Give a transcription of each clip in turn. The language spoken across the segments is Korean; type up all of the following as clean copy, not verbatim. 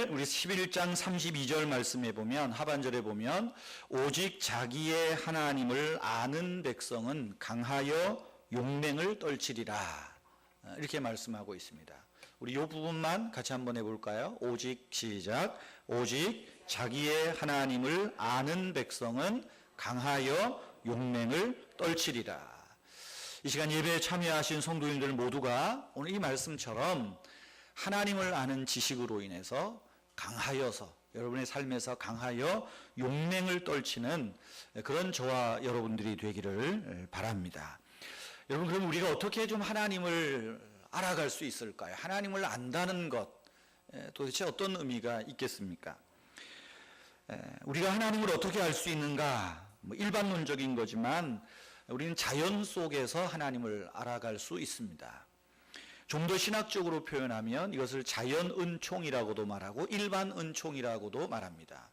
오늘 우리 11장 32절 말씀에 보면, 하반절에 보면 오직 자기의 하나님을 아는 백성은 강하여 용맹을 떨치리라, 이렇게 말씀하고 있습니다. 우리 이 부분만 같이 한번 해볼까요? 오직, 시작. 오직 자기의 하나님을 아는 백성은 강하여 용맹을 떨치리라. 이 시간 예배에 참여하신 성도님들 모두가 오늘 이 말씀처럼 하나님을 아는 지식으로 인해서 강하여서, 여러분의 삶에서 강하여 용맹을 떨치는 그런 저와 여러분들이 되기를 바랍니다. 여러분, 그럼 우리가 어떻게 좀 하나님을 알아갈 수 있을까요? 하나님을 안다는 것, 도대체 어떤 의미가 있겠습니까? 우리가 하나님을 어떻게 알 수 있는가? 일반론적인 거지만 우리는 자연 속에서 하나님을 알아갈 수 있습니다. 좀 더 신학적으로 표현하면 이것을 자연은총이라고도 말하고 일반은총이라고도 말합니다.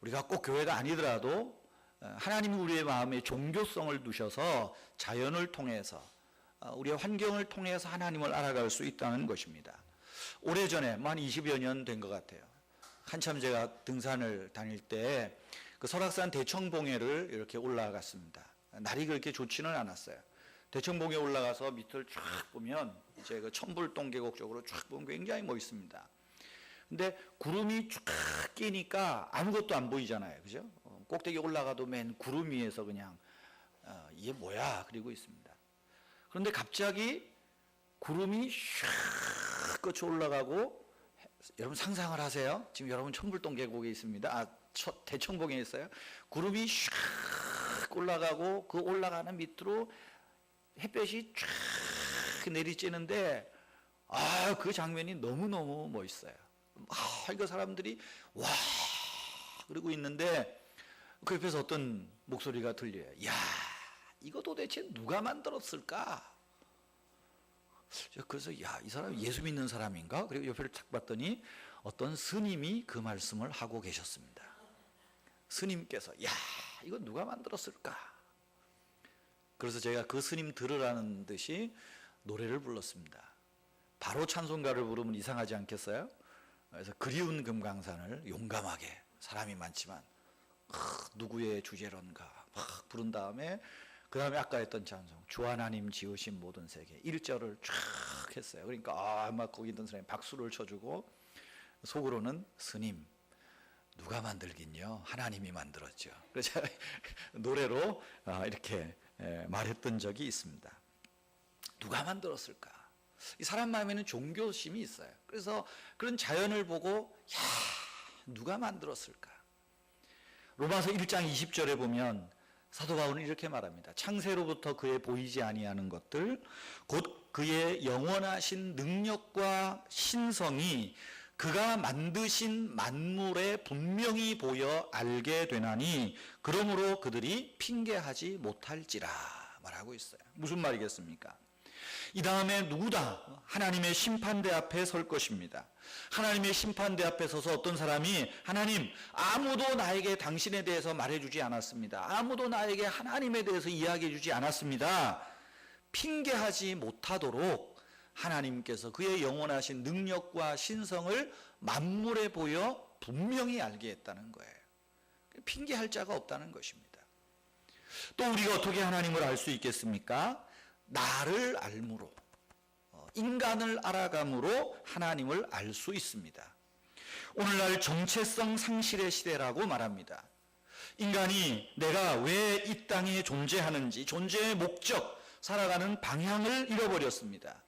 우리가 꼭 교회가 아니더라도 하나님이 우리의 마음에 종교성을 두셔서 자연을 통해서, 우리의 환경을 통해서 하나님을 알아갈 수 있다는 것입니다. 오래전에, 한 20여 년 된 것 같아요. 한참 제가 등산을 다닐 때 그 설악산 대청봉해를 이렇게 올라갔습니다. 날이 그렇게 좋지는 않았어요. 대청봉에 올라가서 밑을 쫙 보면 이제 그 천불동 계곡 쪽으로 쫙 보면 굉장히 멋있습니다. 근데 구름이 쫙 끼니까 아무것도 안 보이잖아요. 그죠? 꼭대기 올라가도 맨 구름 위에서 그냥 이게 뭐야? 그리고 있습니다. 그런데 갑자기 구름이 샥 끝이 올라가고, 여러분 상상을 하세요. 지금 여러분 천불동 계곡에 있습니다. 대청봉에 있어요. 구름이 샥 올라가고 그 올라가는 밑으로 햇볕이 쫙 내리쬐는데, 그 장면이 너무너무 멋있어요. 이거 사람들이 와 그러고 있는데 그 옆에서 어떤 목소리가 들려요. 야, 이거 도대체 누가 만들었을까? 그래서 이 사람 예수 믿는 사람인가? 그리고 옆을 탁 봤더니 어떤 스님이 그 말씀을 하고 계셨습니다. 스님께서 야, 이거 누가 만들었을까? 그래서 제가 그 스님 들으라는 듯이 노래를 불렀습니다. 바로 찬송가를 부르면 이상하지 않겠어요? 그래서 그리운 금강산을 용감하게, 사람이 많지만 누구의 주제론가 막 부른 다음에, 그 다음에 아까 했던 찬송 주 하나님 지으신 모든 세계 1절을 쫙 했어요. 그러니까 막 거기 있던 사람이 박수를 쳐주고, 속으로는 스님 누가 만들긴요, 하나님이 만들었죠. 그래서 노래로 이렇게 말했던 적이 있습니다. 누가 만들었을까? 이 사람 마음에는 종교심이 있어요. 그래서 그런 자연을 보고 야, 누가 만들었을까? 로마서 1장 20절에 보면 사도 바울은 이렇게 말합니다. 창세로부터 그의 보이지 아니하는 것들, 곧 그의 영원하신 능력과 신성이 그가 만드신 만물에 분명히 보여 알게 되나니 그러므로 그들이 핑계하지 못할지라 말하고 있어요. 무슨 말이겠습니까? 이 다음에 누구다? 하나님의 심판대 앞에 설 것입니다. 하나님의 심판대 앞에 서서 어떤 사람이, 하나님, 아무도 나에게 당신에 대해서 말해주지 않았습니다. 아무도 나에게 하나님에 대해서 이야기해주지 않았습니다. 핑계하지 못하도록 하나님께서 그의 영원하신 능력과 신성을 만물에 보여 분명히 알게 했다는 거예요. 핑계할 자가 없다는 것입니다. 또 우리가 어떻게 하나님을 알 수 있겠습니까? 나를 알므로, 인간을 알아감으로 하나님을 알 수 있습니다. 오늘날 정체성 상실의 시대라고 말합니다. 인간이 내가 왜 이 땅에 존재하는지, 존재의 목적, 살아가는 방향을 잃어버렸습니다.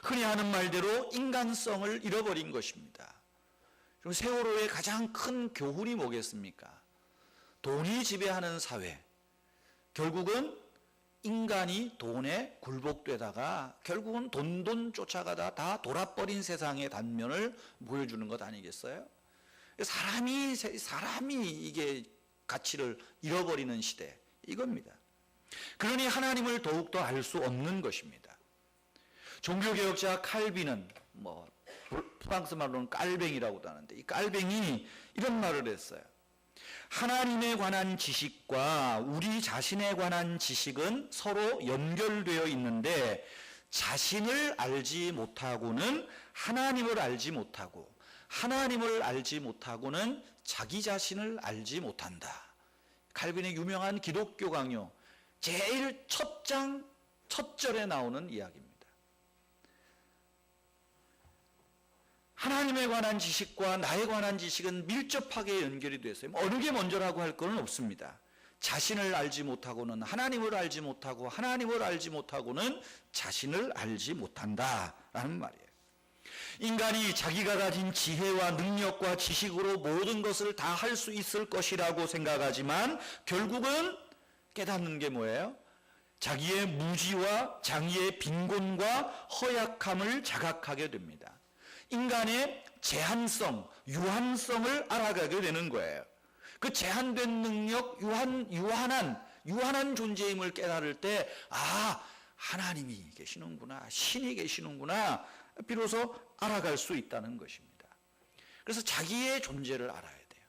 흔히 하는 말대로 인간성을 잃어버린 것입니다. 세월호의 가장 큰 교훈이 뭐겠습니까? 돈이 지배하는 사회, 결국은 인간이 돈에 굴복되다가 결국은 돈 쫓아가다 다 돌아버린 세상의 단면을 보여주는 것 아니겠어요? 사람이 이게 가치를 잃어버리는 시대, 이겁니다. 그러니 하나님을 더욱더 알 수 없는 것입니다. 종교개혁자 칼빈은 프랑스 말로는 깔뱅이라고도 하는데, 이 깔뱅이 이런 말을 했어요. 하나님에 관한 지식과 우리 자신에 관한 지식은 서로 연결되어 있는데, 자신을 알지 못하고는 하나님을 알지 못하고, 하나님을 알지 못하고는 자기 자신을 알지 못한다. 칼빈의 유명한 기독교 강요 제일 첫 장 첫 절에 나오는 이야기입니다. 하나님에 관한 지식과 나에 관한 지식은 밀접하게 연결이 되어 있어요. 어느 게 먼저라고 할 건 없습니다. 자신을 알지 못하고는 하나님을 알지 못하고 하나님을 알지 못하고는 자신을 알지 못한다라는 말이에요. 인간이 자기가 가진 지혜와 능력과 지식으로 모든 것을 다 할 수 있을 것이라고 생각하지만 결국은 깨닫는 게 뭐예요? 자기의 무지와 자기의 빈곤과 허약함을 자각하게 됩니다. 인간의 제한성, 유한성을 알아가게 되는 거예요. 그 제한된 능력, 유한한 존재임을 깨달을 때, 아, 하나님이 계시는구나, 신이 계시는구나, 비로소 알아갈 수 있다는 것입니다. 그래서 자기의 존재를 알아야 돼요.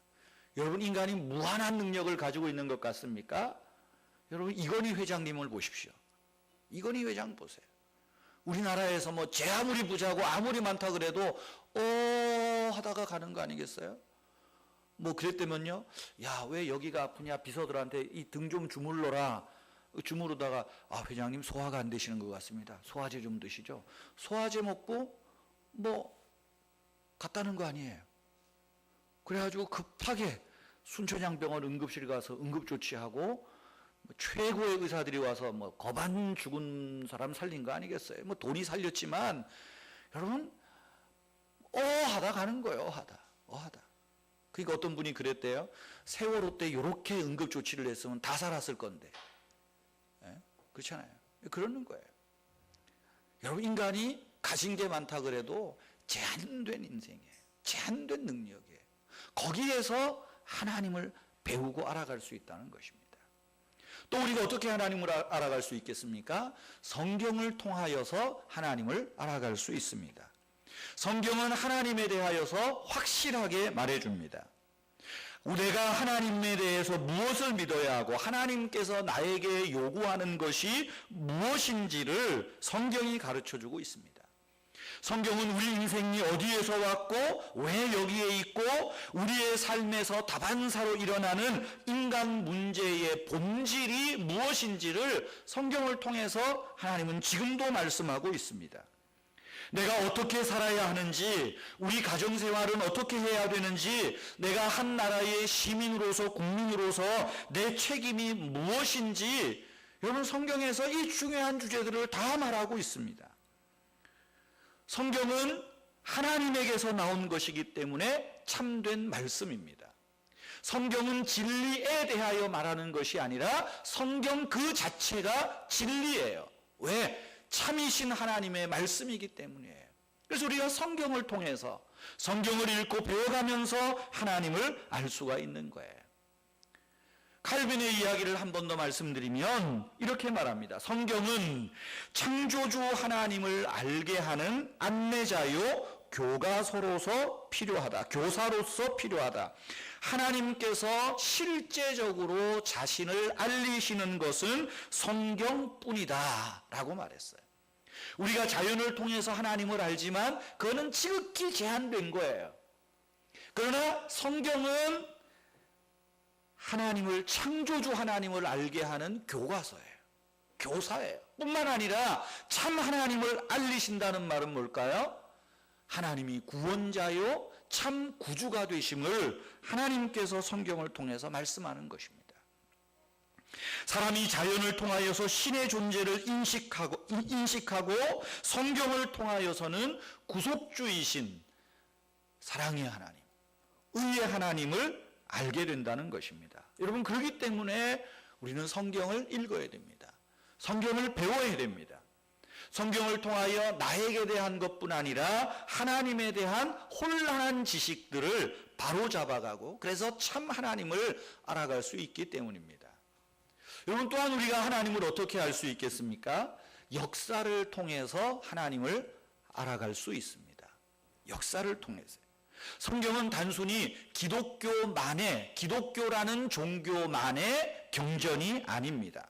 여러분, 인간이 무한한 능력을 가지고 있는 것 같습니까? 여러분, 이건희 회장님을 보십시오. 이건희 회장 보세요. 우리나라에서 뭐 제 아무리 부자고 아무리 많다 그래도 하다가 가는 거 아니겠어요? 뭐 그랬다면요, 야, 왜 여기가 아프냐, 비서들한테 이 등 좀 주물러라. 주무르다가, 아, 회장님 소화가 안 되시는 것 같습니다. 소화제 좀 드시죠. 소화제 먹고 뭐 갔다는 거 아니에요. 그래가지고 급하게 순천향병원 응급실 가서 응급조치하고 최고의 의사들이 와서 뭐 거반 죽은 사람 살린 거 아니겠어요? 뭐 돈이 살렸지만 여러분, 하다 가는 거예요. 하다. 그러니까 어떤 분이 그랬대요. 세월호 때 이렇게 응급조치를 했으면 다 살았을 건데. 예? 그렇잖아요. 그러는 거예요. 여러분, 인간이 가진 게 많다 그래도 제한된 인생이에요. 제한된 능력이에요. 거기에서 하나님을 배우고 알아갈 수 있다는 것입니다. 또 우리가 어떻게 하나님을 알아갈 수 있겠습니까? 성경을 통하여서 하나님을 알아갈 수 있습니다. 성경은 하나님에 대하여서 확실하게 말해줍니다. 내가 하나님에 대해서 무엇을 믿어야 하고 하나님께서 나에게 요구하는 것이 무엇인지를 성경이 가르쳐주고 있습니다. 성경은 우리 인생이 어디에서 왔고 왜 여기에 있고 우리의 삶에서 다반사로 일어나는 인간 문제의 본질이 무엇인지를 성경을 통해서 하나님은 지금도 말씀하고 있습니다. 내가 어떻게 살아야 하는지, 우리 가정생활은 어떻게 해야 되는지, 내가 한 나라의 시민으로서 국민으로서 내 책임이 무엇인지, 여러분, 성경에서 이 중요한 주제들을 다 말하고 있습니다. 성경은 하나님에게서 나온 것이기 때문에 참된 말씀입니다. 성경은 진리에 대하여 말하는 것이 아니라 성경 그 자체가 진리예요. 왜? 참이신 하나님의 말씀이기 때문이에요. 그래서 우리가 성경을 통해서 성경을 읽고 배워가면서 하나님을 알 수가 있는 거예요. 칼빈의 이야기를 한 번 더 말씀드리면 이렇게 말합니다. 성경은 창조주 하나님을 알게 하는 안내자요 교사로서 필요하다. 하나님께서 실제적으로 자신을 알리시는 것은 성경뿐이다 라고 말했어요. 우리가 자연을 통해서 하나님을 알지만 그거는 지극히 제한된 거예요. 그러나 성경은 하나님을, 창조주 하나님을 알게 하는 교과서예요. 교사예요. 뿐만 아니라 참 하나님을 알리신다는 말은 뭘까요? 하나님이 구원자요 참 구주가 되심을 하나님께서 성경을 통해서 말씀하는 것입니다. 사람이 자연을 통하여서 신의 존재를 인식하고 성경을 통하여서는 구속주이신 사랑의 하나님, 의의 하나님을 알게 된다는 것입니다. 여러분, 그렇기 때문에 우리는 성경을 읽어야 됩니다. 성경을 배워야 됩니다. 성경을 통하여 나에게 대한 것뿐 아니라 하나님에 대한 혼란한 지식들을 바로잡아가고 그래서 참 하나님을 알아갈 수 있기 때문입니다. 여러분, 또한 우리가 하나님을 어떻게 알 수 있겠습니까? 역사를 통해서 하나님을 알아갈 수 있습니다. 역사를 통해서. 성경은 단순히 기독교라는 종교만의 경전이 아닙니다.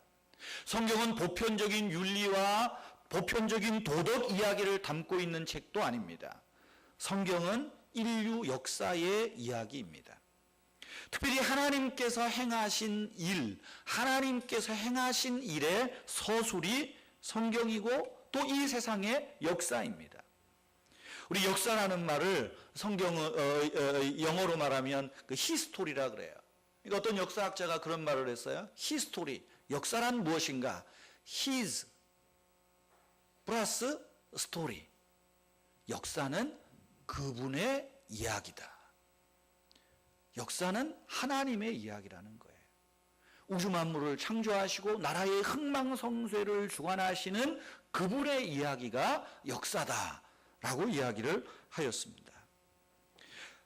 성경은 보편적인 윤리와 보편적인 도덕 이야기를 담고 있는 책도 아닙니다. 성경은 인류 역사의 이야기입니다. 특별히 하나님께서 행하신 일, 하나님께서 행하신 일의 서술이 성경이고 또 이 세상의 역사입니다. 우리 역사라는 말을 영어로 말하면 그 히스토리라 그래요. 그러니까 어떤 역사학자가 그런 말을 했어요. 히스토리, 역사란 무엇인가? his 플러스 스토리. 역사는 그분의 이야기다. 역사는 하나님의 이야기라는 거예요. 우주 만물을 창조하시고 나라의 흥망성쇠를 주관하시는 그분의 이야기가 역사다라고 이야기를 하였습니다.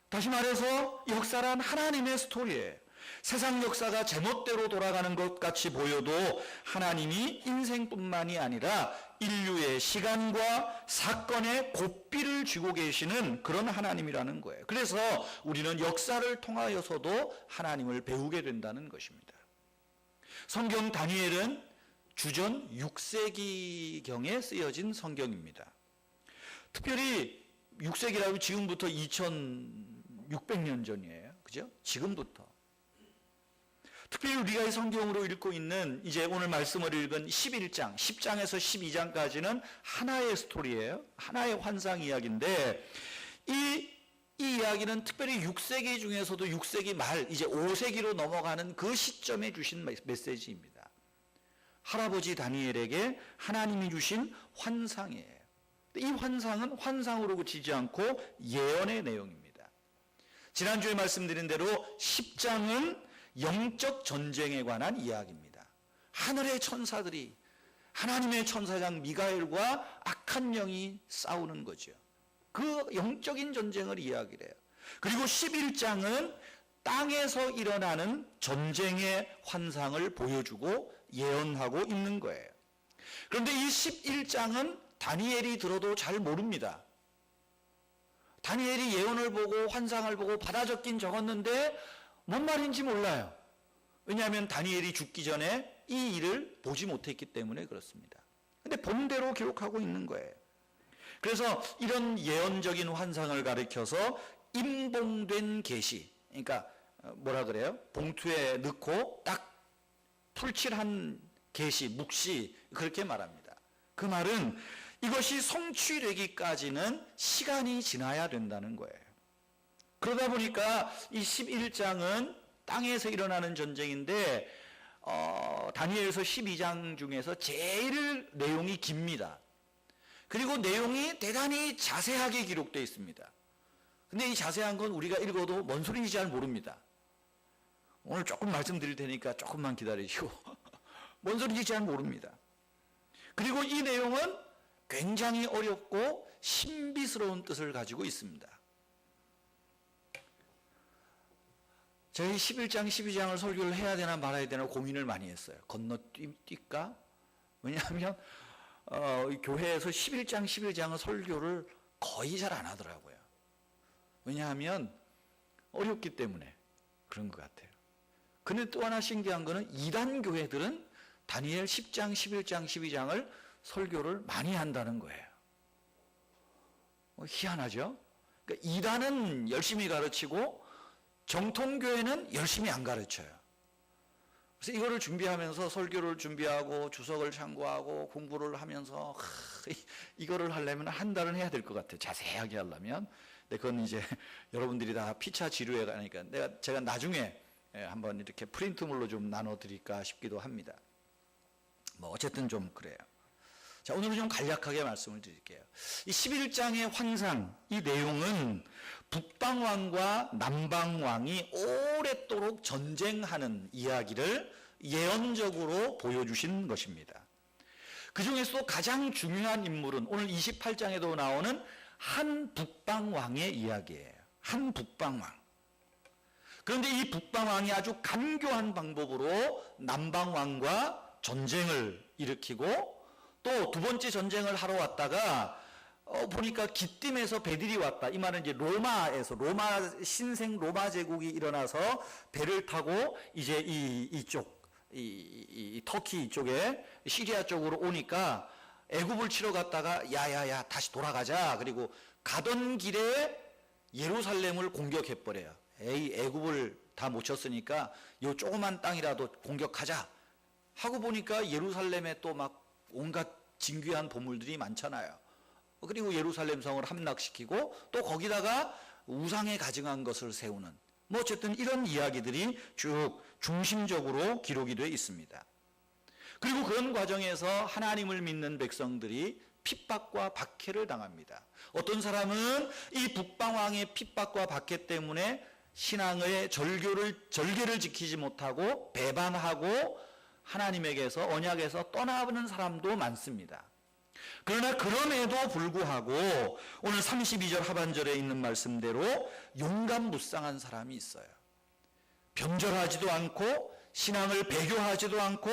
다시 말해서 역사란 하나님의 스토리예요. 세상 역사가 제멋대로 돌아가는 것 같이 보여도 하나님이 인생뿐만이 아니라 인류의 시간과 사건의 고삐를 쥐고 계시는 그런 하나님이라는 거예요. 그래서 우리는 역사를 통하여서도 하나님을 배우게 된다는 것입니다. 성경 다니엘은 주전 6세기경에 쓰여진 성경입니다. 특별히 6세기라고 지금부터 2600년 전이에요. 그죠? 지금부터. 특별히 우리가 이 성경으로 읽고 있는 이제 오늘 말씀을 읽은 11장, 10장에서 12장까지는 하나의 스토리예요. 하나의 환상 이야기인데 이 이야기는 특별히 6세기 중에서도 6세기 말 이제 5세기로 넘어가는 그 시점에 주신 메시지입니다. 할아버지 다니엘에게 하나님이 주신 환상이에요. 이 환상은 환상으로 그치지 않고 예언의 내용입니다. 지난주에 말씀드린 대로 10장은 영적 전쟁에 관한 이야기입니다. 하늘의 천사들이 하나님의 천사장 미가엘과 악한 영이 싸우는 거죠. 그 영적인 전쟁을 이야기를 해요. 그리고 11장은 땅에서 일어나는 전쟁의 환상을 보여주고 예언하고 있는 거예요. 그런데 이 11장은 다니엘이 들어도 잘 모릅니다. 다니엘이 예언을 보고 환상을 보고 받아 적긴 적었는데 뭔 말인지 몰라요. 왜냐하면 다니엘이 죽기 전에 이 일을 보지 못했기 때문에 그렇습니다. 근데 본대로 기록하고 있는 거예요. 그래서 이런 예언적인 환상을 가리켜서 임봉된 계시, 그러니까 뭐라 그래요? 봉투에 넣고 딱 풀칠한 계시, 묵시 그렇게 말합니다. 그 말은 이것이 성취되기까지는 시간이 지나야 된다는 거예요. 그러다 보니까 이 11장은 땅에서 일어나는 전쟁인데 다니엘서 12장 중에서 제일 내용이 깁니다. 그리고 내용이 대단히 자세하게 기록되어 있습니다. 근데 이 자세한 건 우리가 읽어도 뭔 소리인지 잘 모릅니다. 오늘 조금 말씀드릴 테니까 조금만 기다리시고 뭔 소리인지 잘 모릅니다. 그리고 이 내용은 굉장히 어렵고 신비스러운 뜻을 가지고 있습니다. 저희 11장, 12장을 설교를 해야 되나 말아야 되나 고민을 많이 했어요. 건너뛸까? 왜냐하면 교회에서 11장, 11장의 설교를 거의 잘 안 하더라고요. 왜냐하면 어렵기 때문에 그런 것 같아요. 근데 또 하나 신기한 거는 이단 교회들은 다니엘 10장, 11장, 12장을 설교를 많이 한다는 거예요. 희한하죠? 그러니까 이단은 열심히 가르치고 정통교회는 열심히 안 가르쳐요. 그래서 이거를 준비하면서 설교를 준비하고 주석을 참고하고 공부를 하면서 이거를 하려면 한 달은 해야 될 것 같아요. 자세하게 하려면. 근데 그건 이제 여러분들이 다 피차 지루해 가니까 제가 나중에 한번 이렇게 프린트물로 좀 나눠드릴까 싶기도 합니다. 뭐 어쨌든 좀 그래요. 자, 오늘은 좀 간략하게 말씀을 드릴게요. 이 11장의 환상, 이 내용은 북방왕과 남방왕이 오랫도록 전쟁하는 이야기를 예언적으로 보여주신 것입니다. 그 중에서도 가장 중요한 인물은 오늘 28장에도 나오는 한 북방왕의 이야기예요. 한 북방왕. 그런데 이 북방왕이 아주 간교한 방법으로 남방왕과 전쟁을 일으키고 또 두 번째 전쟁을 하러 왔다가 보니까 기띔에서 배들이 왔다. 이 말은 이제 로마에서 신생 로마 제국이 일어나서 배를 타고 이제 이쪽 터키 이쪽에 시리아 쪽으로 오니까 애굽을 치러 갔다가 야야야 다시 돌아가자. 그리고 가던 길에 예루살렘을 공격해버려요. 애굽을 다 못 쳤으니까 요 조그만 땅이라도 공격하자 하고 보니까 예루살렘에 또 막 온갖 진귀한 보물들이 많잖아요. 그리고 예루살렘 성을 함락시키고 또 거기다가 우상에 가증한 것을 세우는, 뭐 어쨌든 이런 이야기들이 쭉 중심적으로 기록이 되어 있습니다. 그리고 그런 과정에서 하나님을 믿는 백성들이 핍박과 박해를 당합니다. 어떤 사람은 이 북방왕의 핍박과 박해 때문에 신앙의 절개를 지키지 못하고 배반하고 하나님에게서 언약에서 떠나는 사람도 많습니다. 그러나 그럼에도 불구하고 오늘 32절 하반절에 있는 말씀대로 용감무쌍한 사람이 있어요. 변절하지도 않고 신앙을 배교하지도 않고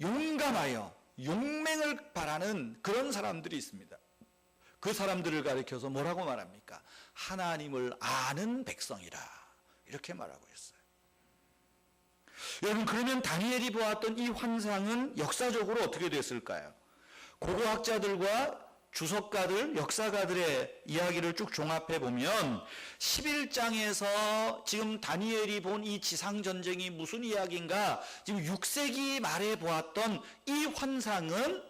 용감하여 용맹을 바라는 그런 사람들이 있습니다. 그 사람들을 가리켜서 뭐라고 말합니까? 하나님을 아는 백성이라 이렇게 말하고 있어요. 여러분, 그러면 다니엘이 보았던 이 환상은 역사적으로 어떻게 됐을까요? 고고학자들과 주석가들, 역사가들의 이야기를 쭉 종합해 보면 11장에서 지금 다니엘이 본 이 지상전쟁이 무슨 이야기인가, 지금 6세기 말에 보았던 이 환상은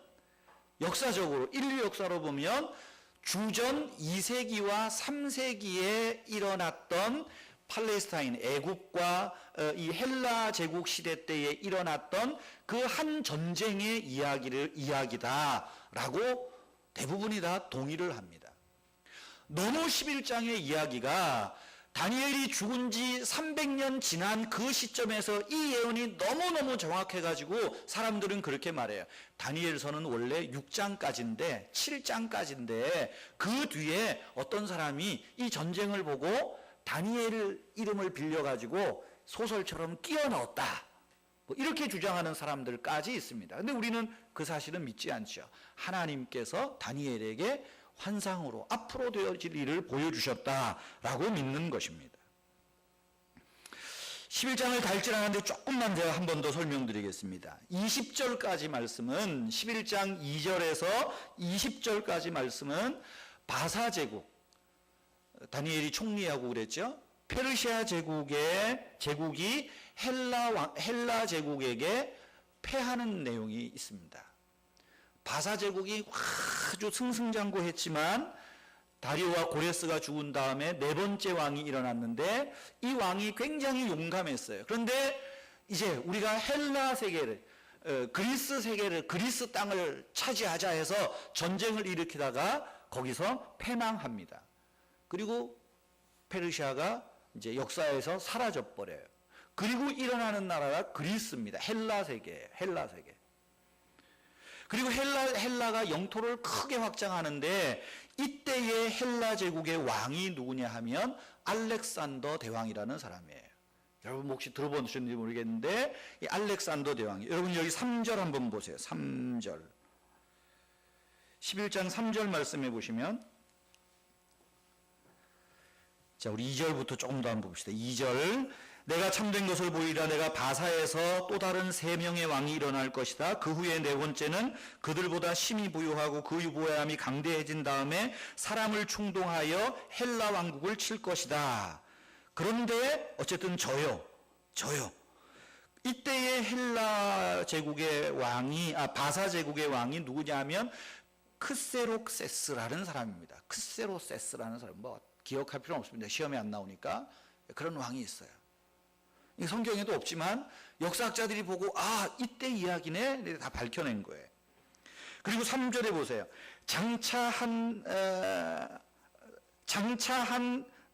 역사적으로 인류 역사로 보면 주전 2세기와 3세기에 일어났던 팔레스타인, 애국과 이 헬라 제국 시대 때에 일어났던 그 한 전쟁의 이야기다라고 대부분이 다 동의를 합니다. 너무 11장의 이야기가 다니엘이 죽은 지 300년 지난 그 시점에서 이 예언이 너무너무 정확해가지고 사람들은 그렇게 말해요. 다니엘서는 원래 6장까지인데 7장까지인데 그 뒤에 어떤 사람이 이 전쟁을 보고 다니엘 이름을 빌려가지고 소설처럼 끼워 넣었다, 뭐 이렇게 주장하는 사람들까지 있습니다. 근데 우리는 그 사실은 믿지 않죠. 하나님께서 다니엘에게 환상으로 앞으로 되어질 일을 보여주셨다라고 믿는 것입니다. 11장을 닳질 않았는데 조금만 제가 한 번 더 설명드리겠습니다. 20절까지 말씀은, 11장 2절에서 20절까지 말씀은 바사 제국, 다니엘이 총리하고 그랬죠. 페르시아 제국이 헬라 제국에게 패하는 내용이 있습니다. 바사 제국이 아주 승승장구했지만 다리오와 고레스가 죽은 다음에 네 번째 왕이 일어났는데 이 왕이 굉장히 용감했어요. 그런데 이제 우리가 헬라 세계를, 그리스 세계를, 그리스 땅을 차지하자 해서 전쟁을 일으키다가 거기서 패망합니다. 그리고 페르시아가 이제 역사에서 사라져 버려요. 그리고 일어나는 나라가 그리스입니다. 헬라 세계예요. 헬라 세계. 그리고 헬라가 영토를 크게 확장하는데 이때의 헬라 제국의 왕이 누구냐 하면 알렉산더 대왕이라는 사람이에요. 여러분 혹시 들어보셨는지 모르겠는데 이 알렉산더 대왕이, 여러분 여기 3절 한번 보세요. 3절. 11장 3절 말씀해 보시면, 자, 우리 2절부터 조금 더 한번 봅시다. 2절. 내가 참된 것을 보이라. 내가 바사에서 또 다른 3명의 왕이 일어날 것이다. 그 후에 네 번째는 그들보다 심히 부유하고 그 유보함이 강대해진 다음에 사람을 충동하여 헬라 왕국을 칠 것이다. 그런데 어쨌든 져요. 이때의 헬라 제국의 왕이, 바사 제국의 왕이 누구냐면 크세록세스라는 사람입니다. 크세록세스라는 사람, 뭐 기억할 필요는 없습니다. 시험에 안 나오니까. 그런 왕이 있어요. 성경에도 없지만 역사학자들이 보고 이때 이야기네, 다 밝혀낸 거예요. 그리고 3절에 보세요. 장차한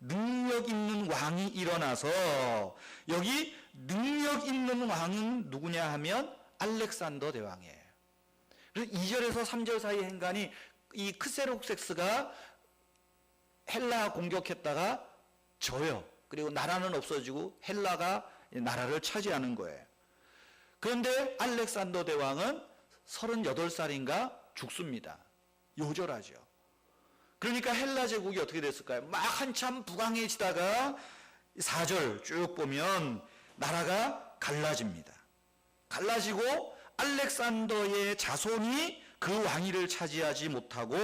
능력 있는 왕이 일어나서, 여기 능력 있는 왕은 누구냐 하면 알렉산더 대왕이에요. 그래서 2절에서 3절 사이 행간이 이 크세록세스가 헬라 공격했다가 져요. 그리고 나라는 없어지고 헬라가 나라를 차지하는 거예요. 그런데 알렉산더 대왕은 38살인가 죽습니다. 요절하죠. 그러니까 헬라 제국이 어떻게 됐을까요? 막 한참 부강해지다가 4절 쭉 보면 나라가 갈라집니다. 갈라지고 알렉산더의 자손이 그 왕위를 차지하지 못하고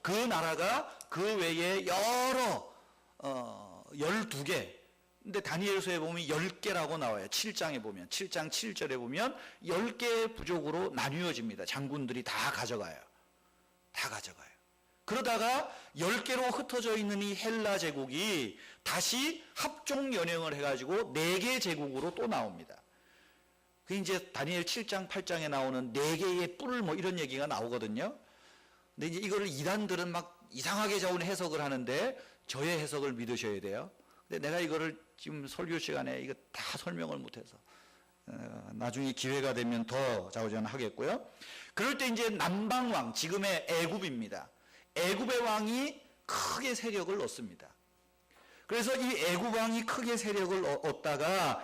그 나라가 그 외에 여러 12개. 근데 다니엘서에 보면 10개라고 나와요. 7장에 보면, 7장 7절에 보면 10개의 부족으로 나뉘어집니다. 장군들이 다 가져가요. 다 가져가요. 그러다가 10개로 흩어져 있는 이 헬라 제국이 다시 합종 연행을 해가지고 4개 제국으로 또 나옵니다. 그 이제 다니엘 7장 8장에 나오는 4개의 뿔 뭐 이런 얘기가 나오거든요. 근데 이제 이거를 이단들은 막 이상하게 자꾸 해석을 하는데 저의 해석을 믿으셔야 돼요. 근데 내가 이거를 지금 설교 시간에 이거 다 설명을 못해서 나중에 기회가 되면 더 자우전하겠고요. 그럴 때 이제 남방왕, 지금의 애굽입니다. 애굽의 왕이 크게 세력을 얻습니다. 그래서 이 애굽 왕이 크게 세력을 얻다가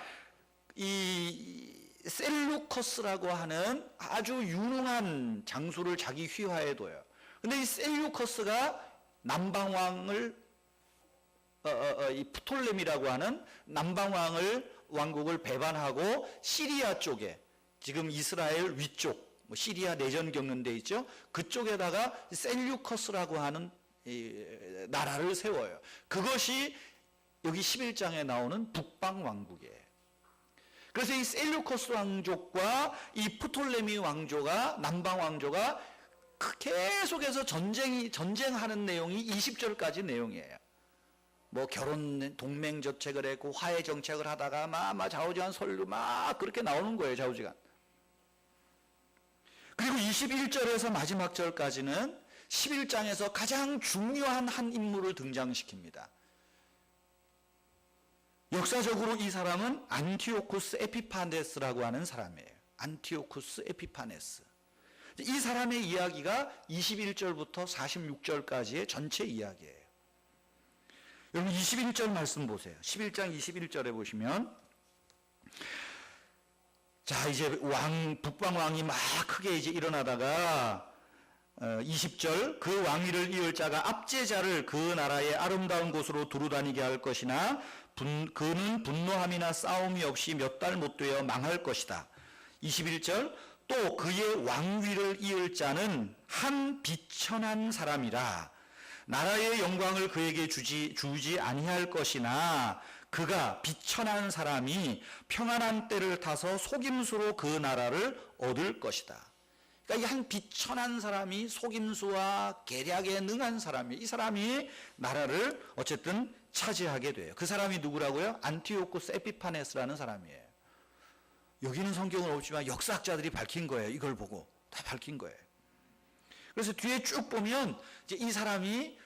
이 셀루커스라고 하는 아주 유능한 장수를 자기 휘하에 둬요. 근데 이 셀루커스가 남방왕을 이 프톨레미라고 하는 남방왕을 왕국을 배반하고 시리아 쪽에, 지금 이스라엘 위쪽, 시리아 내전 겪는 데 있죠. 그쪽에다가 셀류커스라고 하는 나라를 세워요. 그것이 여기 11장에 나오는 북방 왕국이에요. 그래서 이 셀류커스 왕족과 이 프톨레미 왕조가, 남방 왕조가 계속해서 전쟁하는 내용이 20절까지 내용이에요. 뭐 결혼 동맹 정책을 했고 화해 정책을 하다가 막 좌우지간 설교 막 그렇게 나오는 거예요. 좌우지간. 그리고 21절에서 마지막 절까지는 11장에서 가장 중요한 한 인물을 등장시킵니다. 역사적으로 이 사람은 안티오쿠스 에피파네스라고 하는 사람이에요. 안티오쿠스 에피파네스. 이 사람의 이야기가 21절부터 46절까지의 전체 이야기예요. 여러분 21절 말씀 보세요. 11장 21절에 보시면, 자 이제 북방 왕이 막 크게 이제 일어나다가 20절, 그 왕위를 이을 자가 압제자를 그 나라의 아름다운 곳으로 두루다니게 할 것이나 그는 분노함이나 싸움이 없이 몇 달 못 되어 망할 것이다. 21절, 또 그의 왕위를 이을 자는 한 비천한 사람이라 나라의 영광을 그에게 주지 아니할 것이나 그가 비천한 사람이 평안한 때를 타서 속임수로 그 나라를 얻을 것이다. 그러니까 이 한 비천한 사람이 속임수와 계략에 능한 사람이, 이 사람이 나라를 어쨌든 차지하게 돼요. 그 사람이 누구라고요? 안티오쿠스 에피파네스라는 사람이에요. 여기는 성경은 없지만 역사학자들이 밝힌 거예요. 이걸 보고 다 밝힌 거예요. 그래서 뒤에 쭉 보면 이제 이 사람이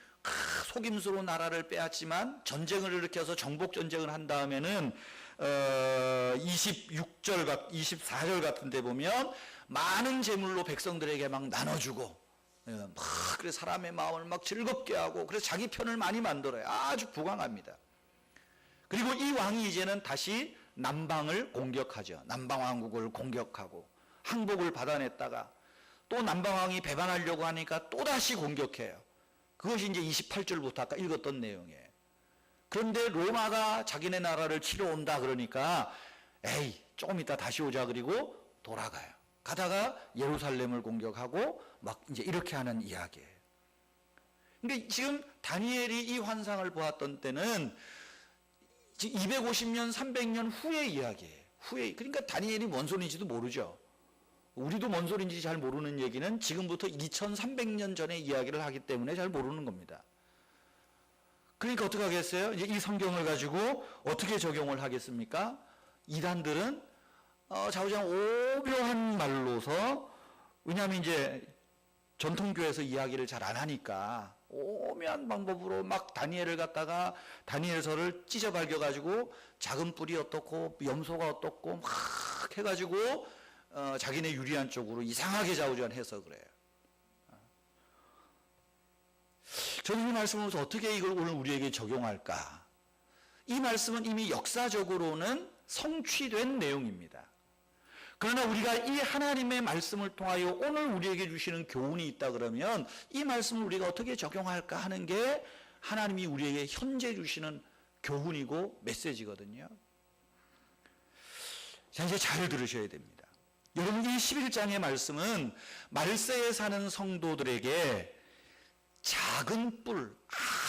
속임수로 나라를 빼앗지만 전쟁을 일으켜서 정복 전쟁을 한 다음에는 26절, 24절 같은 데 보면 많은 재물로 백성들에게 막 나눠주고 막 그래서 사람의 마음을 막 즐겁게 하고 그래서 자기 편을 많이 만들어요. 아주 부강합니다. 그리고 이 왕이 이제는 다시 남방을 공격하죠. 남방왕국을 공격하고 항복을 받아냈다가 또 남방왕이 배반하려고 하니까 또다시 공격해요. 그것이 이제 28절부터 아까 읽었던 내용이에요. 그런데 로마가 자기네 나라를 치러 온다 그러니까 에이 조금 이따 다시 오자 그리고 돌아가요. 가다가 예루살렘을 공격하고 막 이제 이렇게 하는 이야기예요. 근데 지금 다니엘이 이 환상을 보았던 때는 250년, 300년 후의 이야기예요. 그러니까 다니엘이 뭔 소리인지도 모르죠. 우리도 뭔 소리인지 잘 모르는 얘기는 지금부터 2300년 전의 이야기를 하기 때문에 잘 모르는 겁니다. 그러니까 어떻게 하겠어요? 이제 이 성경을 가지고 어떻게 적용을 하겠습니까? 이단들은 좌우장 오묘한 말로서, 왜냐하면 이제 전통교회에서 이야기를 잘 안 하니까 오묘한 방법으로 막 다니엘을 갖다가 다니엘서를 찢어 발겨가지고 작은 뿔이 어떻고 염소가 어떻고 막 해가지고 자기네 유리한 쪽으로 이상하게 좌우지간 해석을 해요. 저는 이 말씀을 보면서 어떻게 이걸 오늘 우리에게 적용할까? 이 말씀은 이미 역사적으로는 성취된 내용입니다. 그러나 우리가 이 하나님의 말씀을 통하여 오늘 우리에게 주시는 교훈이 있다 그러면 이 말씀을 우리가 어떻게 적용할까 하는 게 하나님이 우리에게 현재 주시는 교훈이고 메시지거든요. 자, 이제 잘 들으셔야 됩니다. 여러분, 이 11장의 말씀은 말세에 사는 성도들에게 작은 뿔,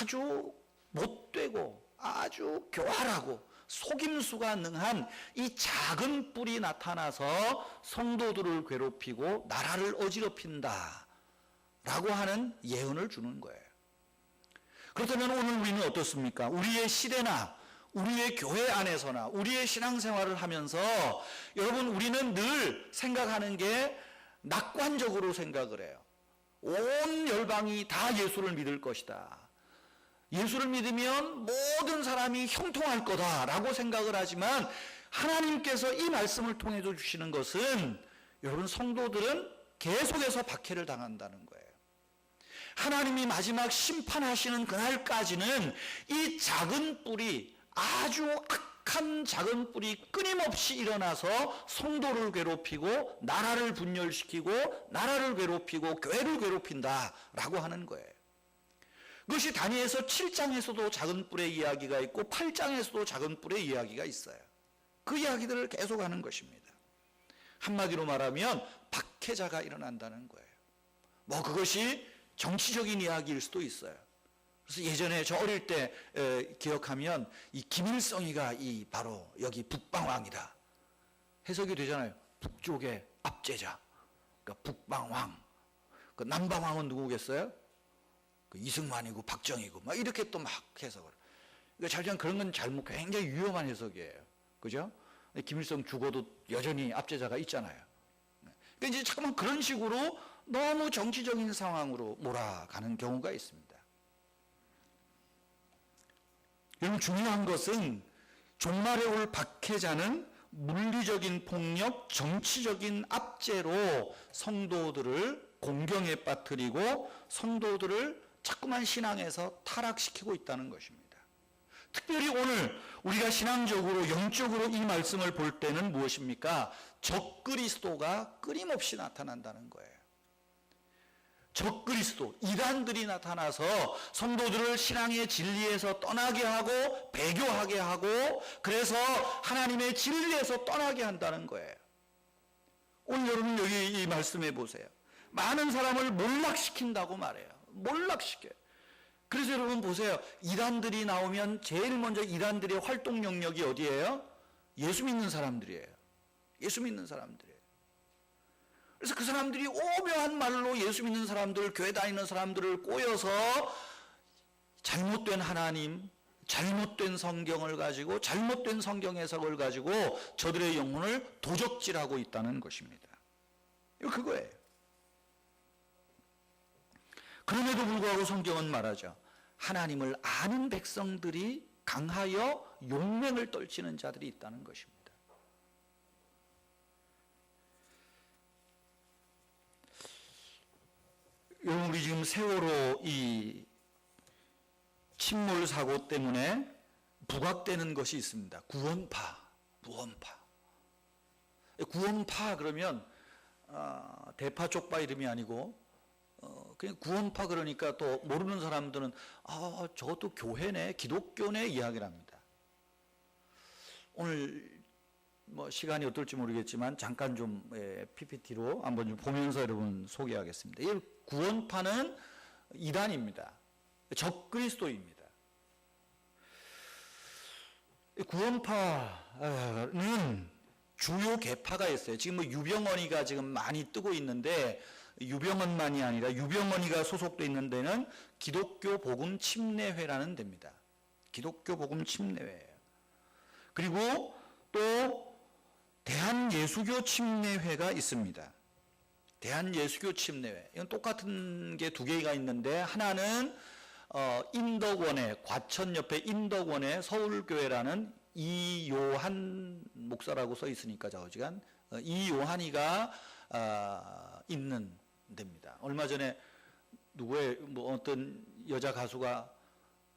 아주 못되고 아주 교활하고 속임수가 능한 이 작은 뿔이 나타나서 성도들을 괴롭히고 나라를 어지럽힌다 라고 하는 예언을 주는 거예요. 그렇다면 오늘 우리는 어떻습니까? 우리의 시대나 우리의 교회 안에서나 우리의 신앙생활을 하면서 여러분, 우리는 늘 생각하는 게 낙관적으로 생각을 해요. 온 열방이 다 예수를 믿을 것이다. 예수를 믿으면 모든 사람이 형통할 거다라고 생각을 하지만, 하나님께서 이 말씀을 통해 주시는 것은 여러분, 성도들은 계속해서 박해를 당한다는 거예요. 하나님이 마지막 심판하시는 그날까지는 이 작은 뿔이, 아주 악한 작은 뿔이 끊임없이 일어나서 성도를 괴롭히고 나라를 분열시키고 나라를 괴롭히고 교회를 괴롭힌다라고 하는 거예요. 그것이 다니엘서 7장에서도 작은 뿔의 이야기가 있고 8장에서도 작은 뿔의 이야기가 있어요. 그 이야기들을 계속하는 것입니다. 한마디로 말하면 박해자가 일어난다는 거예요. 뭐 그것이 정치적인 이야기일 수도 있어요. 그래서 예전에 저 어릴 때 기억하면 이 김일성이가 이 바로 여기 북방왕이다 해석이 되잖아요. 북쪽의 압제자, 그러니까 북방왕. 그 남방왕은 누구겠어요? 그 이승만이고 박정희고 막 이렇게 또 막 해석을. 그러니까 자기는 그런 건 잘못, 굉장히 위험한 해석이에요. 그죠? 김일성 죽어도 여전히 압제자가 있잖아요. 그러니까 이제 잠깐만 그런 식으로 너무 정치적인 상황으로 몰아가는 경우가 있습니다. 여러분, 중요한 것은 종말에 올 박해자는 물리적인 폭력, 정치적인 압제로 성도들을 공경에 빠뜨리고 성도들을 자꾸만 신앙에서 타락시키고 있다는 것입니다. 특별히 오늘 우리가 신앙적으로 영적으로 이 말씀을 볼 때는 무엇입니까? 적그리스도가 끊임없이 나타난다는 거예요. 적그리스도, 이단들이 나타나서 성도들을 신앙의 진리에서 떠나게 하고 배교하게 하고, 그래서 하나님의 진리에서 떠나게 한다는 거예요. 오늘 여러분 여기 이 말씀해 보세요. 많은 사람을 몰락시킨다고 말해요. 몰락시켜요. 그래서 여러분 보세요. 이단들이 나오면 제일 먼저 이단들의 활동 영역이 어디예요? 예수 믿는 사람들이에요. 예수 믿는 사람들이에요. 그래서 그 사람들이 오묘한 말로 예수 믿는 사람들, 교회 다니는 사람들을 꼬여서 잘못된 하나님, 잘못된 성경을 가지고, 잘못된 성경 해석을 가지고 저들의 영혼을 도적질하고 있다는 것입니다. 이거 그거예요. 그럼에도 불구하고 성경은 말하죠. 하나님을 아는 백성들이 강하여 용맹을 떨치는 자들이 있다는 것입니다. 여러분, 우리 지금 세월호 이 침몰 사고 때문에 부각되는 것이 있습니다. 구원파, 무원파. 구원파 그러면 대파 쪽파 이름이 아니고 그냥 구원파 그러니까 또 모르는 사람들은 저것도 교회네, 기독교네 이야기를 합니다. 오늘 뭐 시간이 어떨지 모르겠지만 잠깐 좀 PPT로 한번 좀 보면서 여러분 소개하겠습니다. 이 구원파는 이단입니다. 적그리스도입니다. 구원파는 주요 계파가 있어요. 지금 뭐 유병언이가 지금 많이 뜨고 있는데, 유병언만이 아니라 유병언이가 소속되어 있는 데는 기독교 복음 침례회라는 데입니다. 기독교 복음 침례회예요. 그리고 또 대한예수교 침례회가 있습니다. 대한예수교 침례회. 이건 똑같은 게 두 개가 있는데, 하나는 인덕원의, 과천 옆에 인덕원의 서울교회라는 이요한 목사라고 써 있으니까 좌우지간 이요한이가 있는 데입니다. 얼마 전에 누구의 뭐 어떤 여자 가수가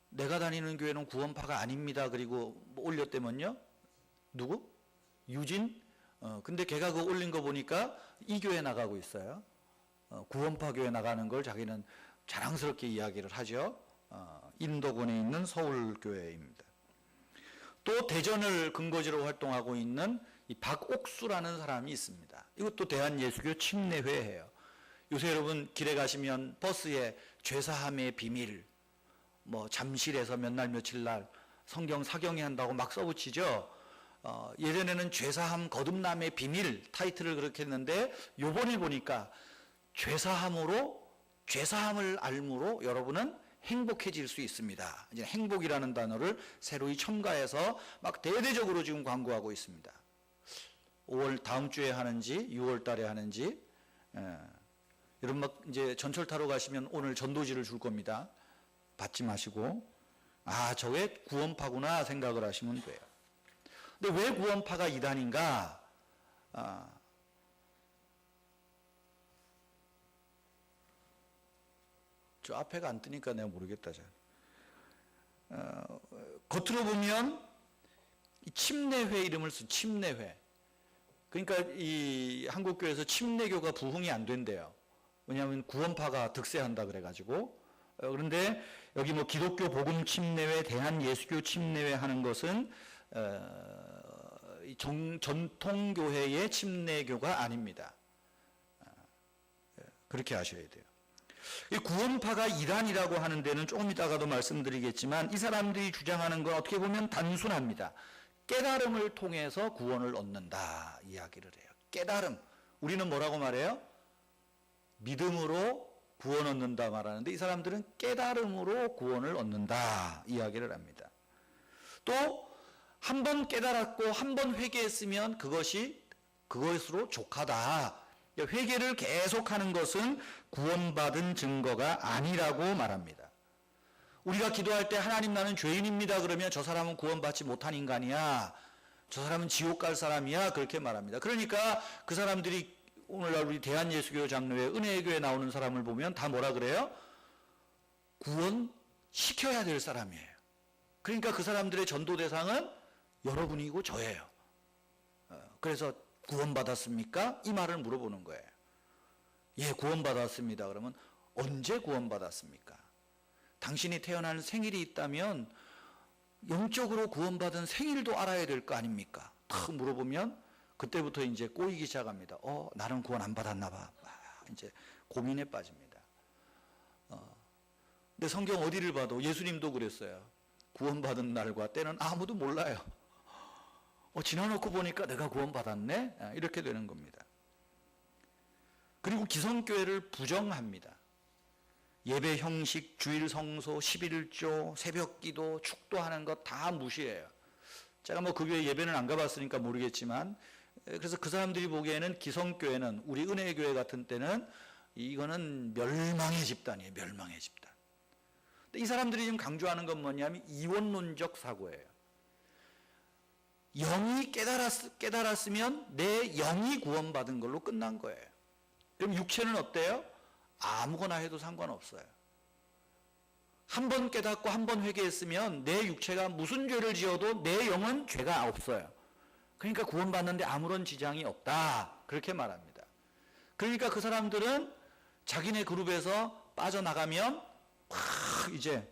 내가 다니는 교회는 구원파가 아닙니다. 그리고 뭐 올렸다면요. 누구? 유진? 근데 걔가 그거 올린 거 보니까 이 교회 나가고 있어요. 구원파 교회 나가는 걸 자기는 자랑스럽게 이야기를 하죠. 인도군에 있는 서울교회입니다. 또 대전을 근거지로 활동하고 있는 이 박옥수라는 사람이 있습니다. 이것도 대한예수교 침례회예요. 요새 여러분 길에 가시면 버스에 죄사함의 비밀, 뭐 잠실에서 몇 날 며칠 날 성경 사경회 한다고 막 써붙이죠. 예전에는 죄사함 거듭남의 비밀 타이틀을 그렇게 했는데 요번에 보니까 죄사함을 알므로 여러분은 행복해질 수 있습니다. 이제 행복이라는 단어를 새로이 첨가해서 막 대대적으로 지금 광고하고 있습니다. 5월 다음 주에 하는지 6월 달에 하는지 여러분 막 이제 전철 타러 가시면 오늘 전도지를 줄 겁니다. 받지 마시고 저게 구원파구나 생각을 하시면 돼요. 근데 왜 구원파가 이단인가? 저 앞에가 안 뜨니까 내가 모르겠다. 겉으로 보면 침례회 이름을 쓴 침례회. 그러니까 이 한국교회에서 침례교가 부흥이 안 된대요. 왜냐하면 구원파가 득세한다 그래가지고. 그런데 여기 뭐 기독교 복음 침례회, 대한 예수교 침례회 하는 것은 전통교회의 침례교가 아닙니다. 그렇게 아셔야 돼요. 이 구원파가 이단이라고 하는 데는 조금 이따가도 말씀드리겠지만 이 사람들이 주장하는 건 어떻게 보면 단순합니다. 깨달음을 통해서 구원을 얻는다 이야기를 해요. 깨달음. 우리는 뭐라고 말해요? 믿음으로 구원 얻는다 말하는데 이 사람들은 깨달음으로 구원을 얻는다 이야기를 합니다. 또 한 번 깨달았고 한 번 회개했으면 그것으로 족하다. 회개를 계속하는 것은 구원받은 증거가 아니라고 말합니다. 우리가 기도할 때 하나님 나는 죄인입니다 그러면 저 사람은 구원받지 못한 인간이야. 저 사람은 지옥 갈 사람이야. 그렇게 말합니다. 그러니까 그 사람들이 오늘날 우리 대한예수교 장로회 은혜의 교회 나오는 사람을 보면 다 뭐라 그래요? 구원시켜야 될 사람이에요. 그러니까 그 사람들의 전도 대상은 여러분이고 저예요. 그래서 구원받았습니까? 이 말을 물어보는 거예요. 예, 구원받았습니다. 그러면 언제 구원받았습니까? 당신이 태어난 생일이 있다면 영적으로 구원받은 생일도 알아야 될 거 아닙니까? 탁 물어보면 그때부터 이제 꼬이기 시작합니다. 나는 구원 안 받았나 봐. 이제 고민에 빠집니다. 근데 성경 어디를 봐도 예수님도 그랬어요. 구원받은 날과 때는 아무도 몰라요. 지나놓고 보니까 내가 구원받았네? 이렇게 되는 겁니다. 그리고 기성교회를 부정합니다. 예배 형식, 주일 성소, 11조, 새벽기도, 축도하는 것 다 무시해요. 제가 뭐 그 교회 예배는 안 가봤으니까 모르겠지만 그래서 그 사람들이 보기에는 기성교회는 우리 은혜교회 같은 때는 이거는 멸망의 집단이에요. 멸망의 집단. 근데 이 사람들이 지금 강조하는 건 뭐냐면 이원론적 사고예요. 영이 깨달았으면 내 영이 구원받은 걸로 끝난 거예요. 그럼 육체는 어때요? 아무거나 해도 상관없어요. 한 번 깨닫고 한 번 회개했으면 내 육체가 무슨 죄를 지어도 내 영은 죄가 없어요. 그러니까 구원받는데 아무런 지장이 없다. 그렇게 말합니다. 그러니까 그 사람들은 자기네 그룹에서 빠져나가면 막 이제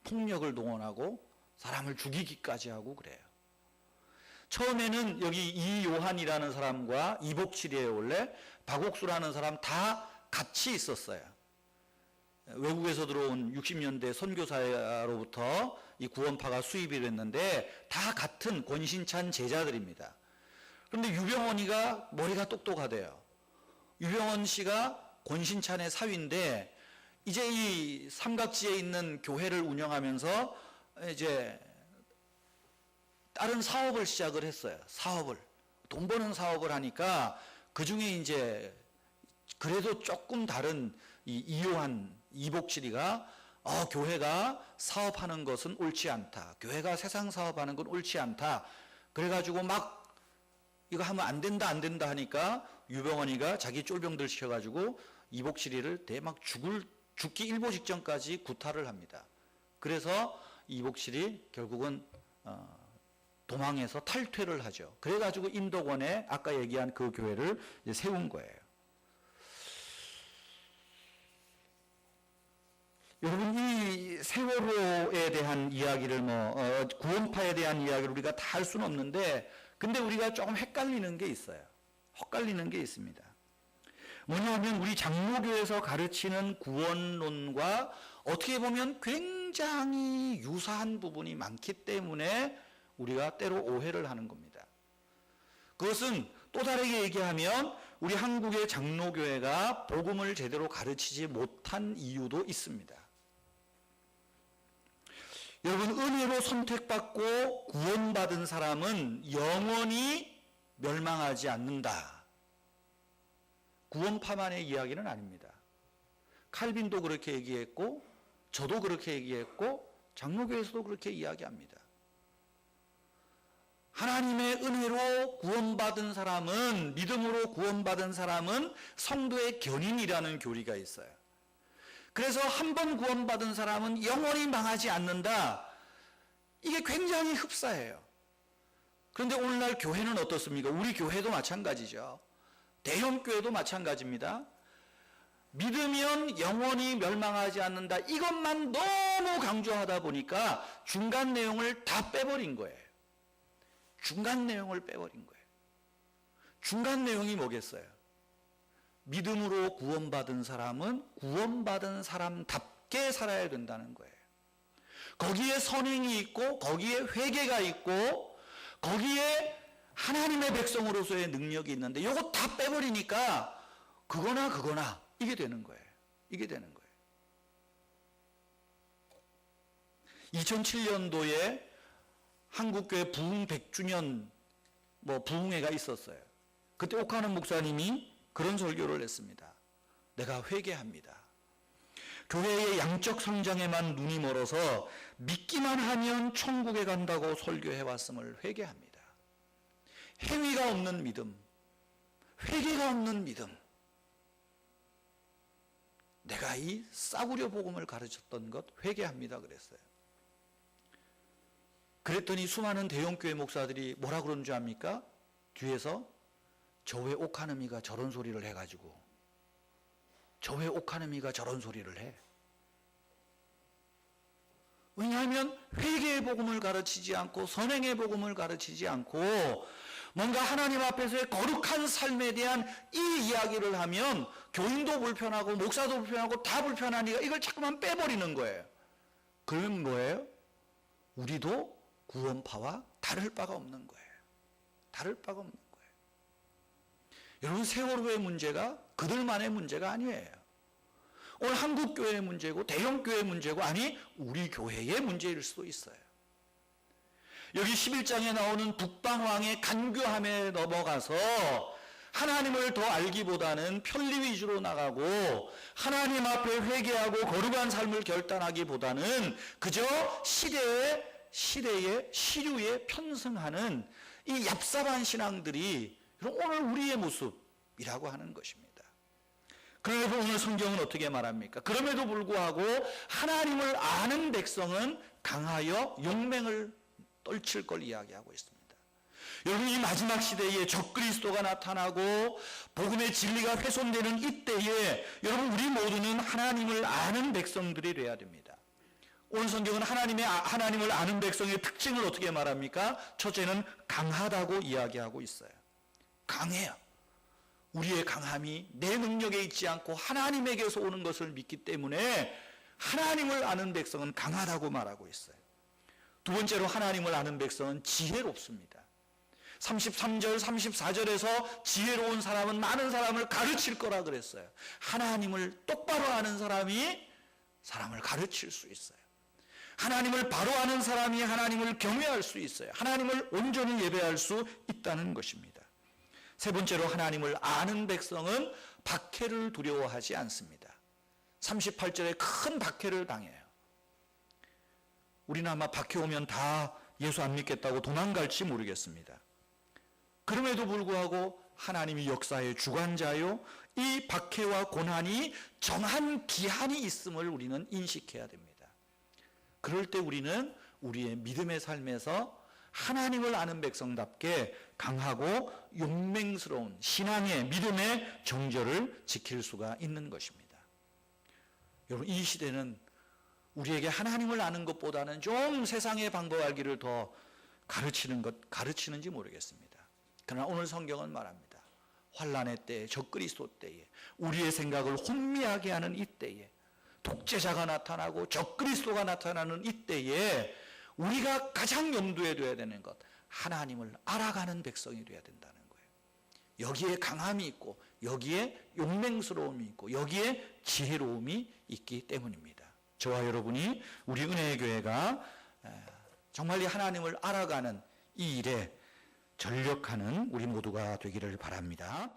폭력을 동원하고 사람을 죽이기까지 하고 그래요. 처음에는 여기 이요한이라는 사람과 이복칠이에요. 원래 박옥수라는 사람 다 같이 있었어요. 외국에서 들어온 60년대 선교사로부터 이 구원파가 수입이 됐는데 다 같은 권신찬 제자들입니다. 그런데 유병원이가 머리가 똑똑하대요. 유병원 씨가 권신찬의 사위인데 이제 이 삼각지에 있는 교회를 운영하면서 이제 다른 사업을 시작을 했어요. 돈 버는 사업을 하니까 그 중에 이제 그래도 조금 다른 이 이요한 이복칠이가 교회가 사업하는 것은 옳지 않다. 교회가 세상 사업하는 건 옳지 않다. 그래가지고 막 이거 하면 안 된다 하니까 유병원이가 자기 쫄병들 시켜가지고 이복칠이를 대막 죽기 일보 직전까지 구타를 합니다. 그래서 이복칠이 결국은 도망해서 탈퇴를 하죠. 그래가지고 인도권에 아까 얘기한 그 교회를 이제 세운 거예요. 여러분 이 세월호에 대한 이야기를 구원파에 대한 이야기를 우리가 다 할 수는 없는데 근데 우리가 조금 헷갈리는 게 있어요. 헷갈리는 게 있습니다. 뭐냐면 우리 장로교에서 가르치는 구원론과 어떻게 보면 굉장히 유사한 부분이 많기 때문에 우리가 때로 오해를 하는 겁니다. 그것은 또 다르게 얘기하면 우리 한국의 장로교회가 복음을 제대로 가르치지 못한 이유도 있습니다. 여러분, 은혜로 선택받고 구원받은 사람은 영원히 멸망하지 않는다. 구원파만의 이야기는 아닙니다. 칼빈도 그렇게 얘기했고, 저도 그렇게 얘기했고, 장로교에서도 그렇게 이야기합니다. 하나님의 은혜로 구원받은 사람은, 믿음으로 구원받은 사람은 성도의 견인이라는 교리가 있어요. 그래서 한 번 구원받은 사람은 영원히 망하지 않는다. 이게 굉장히 흡사해요. 그런데 오늘날 교회는 어떻습니까? 우리 교회도 마찬가지죠. 대형교회도 마찬가지입니다. 믿으면 영원히 멸망하지 않는다. 이것만 너무 강조하다 보니까 중간 내용을 다 빼버린 거예요. 중간 내용을 빼버린 거예요. 중간 내용이 뭐겠어요? 믿음으로 구원받은 사람은 구원받은 사람답게 살아야 된다는 거예요. 거기에 선행이 있고, 거기에 회개가 있고, 거기에 하나님의 백성으로서의 능력이 있는데 이거 다 빼버리니까 그거나 이게 되는 거예요. 이게 되는 거예요. 2007년도에 한국교회 부흥 100주년 부흥회가 있었어요. 그때 옥하는 목사님이 그런 설교를 했습니다. 내가 회개합니다. 교회의 양적 성장에만 눈이 멀어서 믿기만 하면 천국에 간다고 설교해왔음을 회개합니다. 행위가 없는 믿음, 회개가 없는 믿음. 내가 이 싸구려 복음을 가르쳤던 것 회개합니다 그랬어요. 그랬더니 수많은 대형교회 목사들이 뭐라 그러는 줄 압니까? 뒤에서 저 왜 옥하느미가 저런 소리를 해가지고, 저 왜 옥하느미가 저런 소리를 해? 왜냐하면 회개의 복음을 가르치지 않고 선행의 복음을 가르치지 않고 뭔가 하나님 앞에서의 거룩한 삶에 대한 이 이야기를 하면 교인도 불편하고 목사도 불편하고 다 불편하니까 이걸 자꾸만 빼버리는 거예요. 그러면 뭐예요? 우리도 구원파와 다를 바가 없는 거예요. 다를 바가 없는 거예요. 여러분, 세월호의 문제가 그들만의 문제가 아니에요. 오늘 한국교회의 문제고 대형교회의 문제고, 아니 우리 교회의 문제일 수도 있어요. 여기 11장에 나오는 북방왕의 간교함에 넘어가서 하나님을 더 알기보다는 편리 위주로 나가고 하나님 앞에 회개하고 거룩한 삶을 결단하기보다는 그저 시대의 시류에 편승하는 이 얍삽한 신앙들이 오늘 우리의 모습이라고 하는 것입니다. 그래서 오늘 성경은 어떻게 말합니까? 그럼에도 불구하고 하나님을 아는 백성은 강하여 용맹을 떨칠 걸 이야기하고 있습니다. 여러분, 이 마지막 시대에 적그리스도가 나타나고 복음의 진리가 훼손되는 이때에 여러분, 우리 모두는 하나님을 아는 백성들이 되어야 됩니다. 오늘 성경은 하나님을 아는 백성의 특징을 어떻게 말합니까? 첫째는 강하다고 이야기하고 있어요. 강해요. 우리의 강함이 내 능력에 있지 않고 하나님에게서 오는 것을 믿기 때문에 하나님을 아는 백성은 강하다고 말하고 있어요. 두 번째로 하나님을 아는 백성은 지혜롭습니다. 33절, 34절에서 지혜로운 사람은 많은 사람을 가르칠 거라 그랬어요. 하나님을 똑바로 아는 사람이 사람을 가르칠 수 있어요. 하나님을 바로 아는 사람이 하나님을 경외할 수 있어요. 하나님을 온전히 예배할 수 있다는 것입니다. 세 번째로 하나님을 아는 백성은 박해를 두려워하지 않습니다. 38절에 큰 박해를 당해요. 우리는 아마 박해 오면 다 예수 안 믿겠다고 도망갈지 모르겠습니다. 그럼에도 불구하고 하나님이 역사의 주관자요, 이 박해와 고난이 정한 기한이 있음을 우리는 인식해야 됩니다. 그럴 때 우리는 우리의 믿음의 삶에서 하나님을 아는 백성답게 강하고 용맹스러운 신앙의 믿음의 정절을 지킬 수가 있는 것입니다. 여러분, 이 시대는 우리에게 하나님을 아는 것보다는 좀 세상의 방법 알기를 더 가르치는지 모르겠습니다. 그러나 오늘 성경은 말합니다. 환난의 때에, 적그리스도 때에, 우리의 생각을 혼미하게 하는 이 때에, 독재자가 나타나고 적그리스도가 나타나는 이 때에 우리가 가장 염두에 둬야 되는 것, 하나님을 알아가는 백성이 되어야 된다는 거예요. 여기에 강함이 있고, 여기에 용맹스러움이 있고, 여기에 지혜로움이 있기 때문입니다. 저와 여러분이 우리 은혜의 교회가 정말 이 하나님을 알아가는 이 일에 전력하는 우리 모두가 되기를 바랍니다.